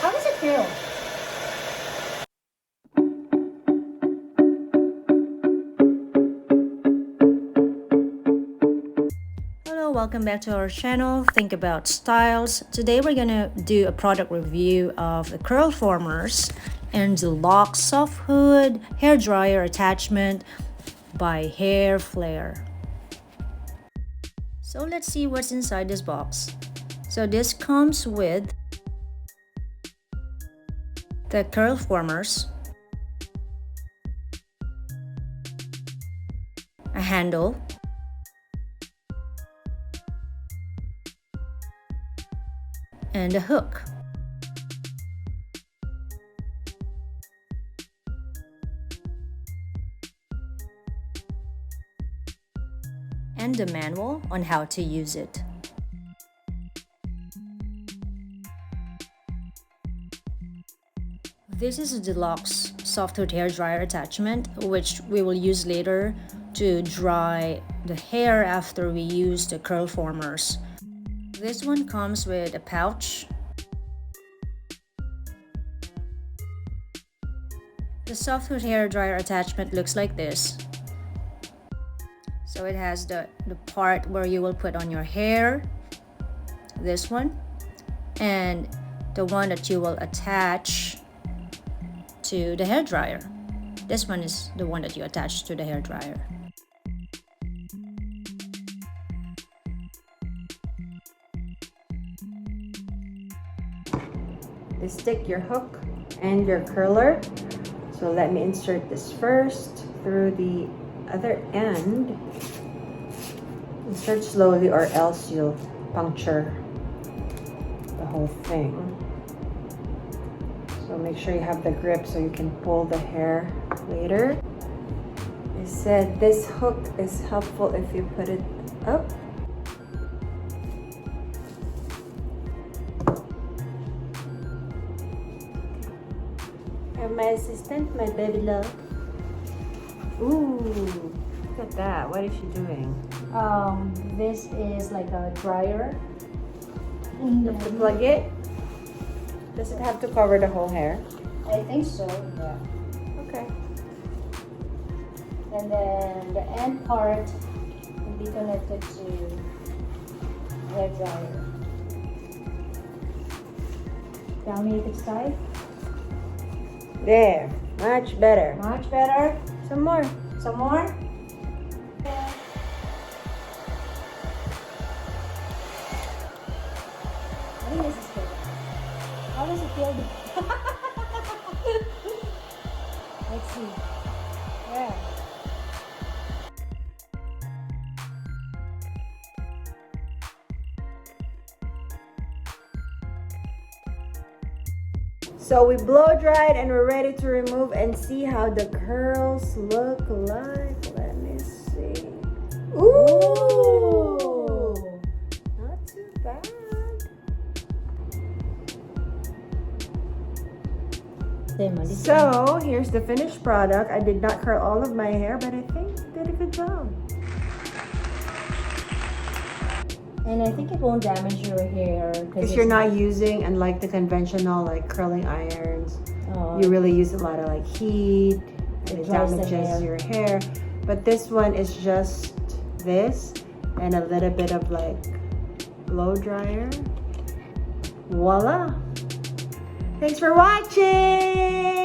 How does it feel? Hello, welcome back to our channel, Think About Styles. Today we're gonna do a product review of the Curlformers and the Lock Softhood hair dryer attachment by Hairflair. So let's see what's inside this box. So this comes with the Curlformers, a handle, and a hook. And the manual on how to use it. This is a deluxe Softhood hair dryer attachment, which we will use later to dry the hair after we use the Curlformers. This one comes with a pouch. The Softhood hair dryer attachment looks like this. So it has the part where you will put on your hair, this one, and the one that you will attach to the hair dryer. This one is the one that you attach to the hair dryer. You stick your hook and your curler. So let me insert this first through the other end. Insert slowly or else you'll puncture the whole thing. So make sure you have the grip so you can pull the hair later. I said this hook is helpful if you put it up. And my assistant, my baby love. Ooh, look at that. What is she doing? This is like a dryer. You have to plug it? Does it have to cover the whole hair? I think so, yeah. Okay. And then the end part will be connected to hair dryer. Tell me if it's tight. There. Much better. Much better. Some more. Some more. I think this is good. How does it feel? Let's see. Yeah. So we blow dried and we're ready to remove and see how the curls look like. Let me see. Ooh! Not too bad. So here's the finished product. I did not curl all of my hair, but I think I did a good job. And I think it won't damage your hair Because you're not using, unlike the conventional like curling irons, you really use a lot of like heat and it damages your hair. But this one is just this and a little bit of like blow dryer. Voila! Thanks for watching!